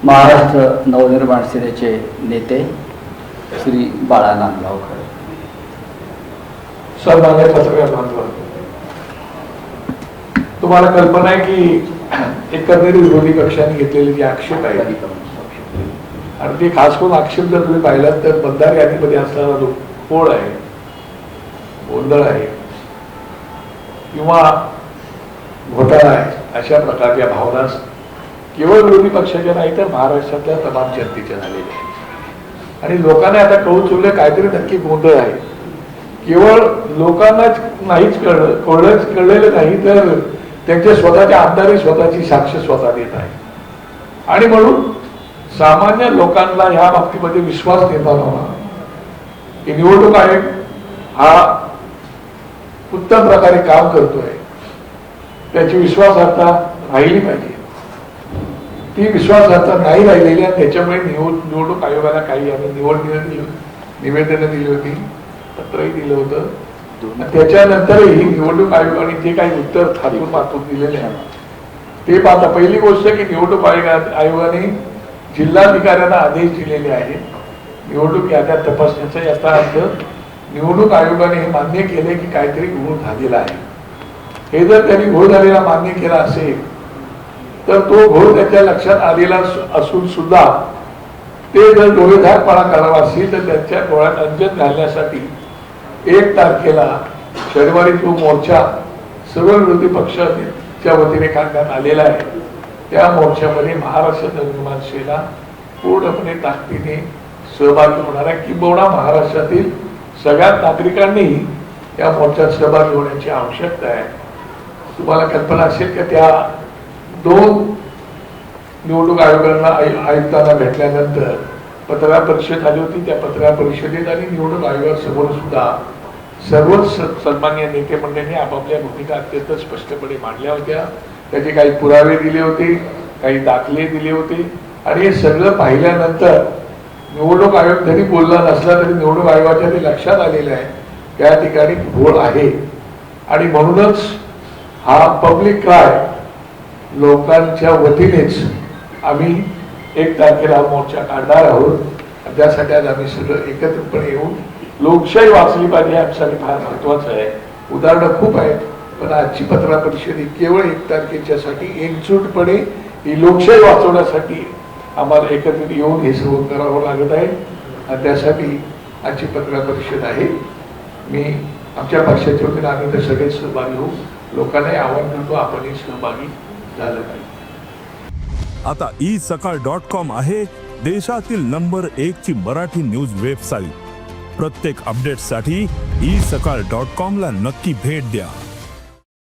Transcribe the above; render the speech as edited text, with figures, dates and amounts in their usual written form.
महाराष्ट्र नवनिर्माण सेनेचे नेते श्री बाळा नांदगावकर. सन्माननीय पत्रकार बांधव, तुम्हाला कल्पना आहे की एकंदरीत विरोधी पक्षांनी घेतलेले जे आक्षेप आहे आणि ते खास करून आक्षेप जर तुम्ही पाहिलात तर मतदार यादीमध्ये असणारा जो पोळ आहे, गोंधळ आहे किंवा घोटाळा आहे, अशा प्रकारच्या भावना केवळ विरोधी पक्षाच्या नाही तर महाराष्ट्रातल्या तमाम जनतेच्या झालेल्या आहेत. आणि लोकांना आता कळून चुकले काहीतरी नक्की गोंधळ आहे. केवळ लोकांनाच नाहीच कळलेलं नाही तर त्यांचे स्वतःच्या आमदारही स्वतःची साक्ष स्वतः देत आहे. आणि म्हणून सामान्य लोकांना ह्या बाबतीमध्ये विश्वास निर्माण होणार की निवडणूक आयोग हा उत्तम प्रकारे काम करतोय, त्याची विश्वासार्हता राहिली पाहिजे. ती विश्वासार्हता नाही राहिलेली आणि त्याच्यामुळे निवडणूक आयोगाला काही आम्ही निवेदनं दिली होती, पत्रही दिलं होतं. त्याच्यानंतरही निवडणूक आयोगाने जे काही उत्तर थापून पाठवून दिलेले आहे ते पाहता पहिली गोष्ट की निवडणूक आयोगाने जिल्हाधिकाऱ्यांना आदेश दिलेले आहेत निवडणूक याद्या तपासण्याचा. याचा अर्थ निवडणूक आयोगाने हे मान्य केले की काहीतरी घोळ झालेला आहे. हे जर त्यांनी घोळ झालेला मान्य केला असेल तर तो घोळ त्याच्या लक्षात आलेला असून सुद्धा ते जर डोळेझाकपणा करावा असेल तर त्यांच्या डोळ्यात अंजन घालण्यासाठी 1 तारखेला शनिवारी तो मोर्चा सर्व विरोधी पक्षाच्या वतीने काढण्यात आलेला आहे. त्या मोर्चामध्ये महाराष्ट्र नवनिर्माण सेना पूर्णपणे ताकदीने सहभागी होणार आहे. किंबहुना महाराष्ट्रातील सगळ्या नागरिकांनी या मोर्चात सहभागी होण्याची आवश्यकता आहे. तुम्हाला कल्पना असेल की त्या 2 निवडणूक आयुक्तांना भेटल्यानंतर पत्रकार परिषद झाली होती. त्या पत्रकार परिषदेत आणि निवडणूक आयोगासमोर सुद्धा सर्वच सन्माननीय नेते मंडळींनी आपापल्या भूमिका अत्यंत स्पष्टपणे मांडल्या होत्या. त्याचे काही पुरावे दिले होते, काही दाखले दिले होते आणि हे सगळं पाहिल्यानंतर निवडणूक आयोग जरी बोलला नसला तरी निवडणूक आयोगाच्या ते लक्षात आलेलं आहे त्या ठिकाणी घोळ आहे. आणि म्हणूनच हा पब्लिक क्राय लोकांच्या वतीनेच आम्ही 1 तारखेला मोर्चा काढणार आहोत. त्यासाठी आज आम्ही सगळं एकत्रितपणे येऊन लोकशाही वाचली पाहिजे आमच्यासाठी फार महत्वाचं आहे. उदाहरणं खूप आहेत पण आजची पत्रकार परिषद ही केवळ 1 तारखेच्यासाठी एकजूटपणे ही लोकशाही वाचवण्यासाठी आम्हाला एकत्रित येऊन हे सर्व करावं लागत आहे आणि त्यासाठी आजची पत्रकार परिषद आहे. मी आमच्या पक्षाच्या वतीने आम्ही तर सगळे सहभागी होऊ. लोकांनाही आवाहन करतो आपणही सहभागी झालं पाहिजे. आता isakal.com आहे देशातील नंबर 1 ची मराठी न्यूज वेबसाईट. प्रत्येक अपडेटसाठी isakal.com ला नक्की भेट द्या.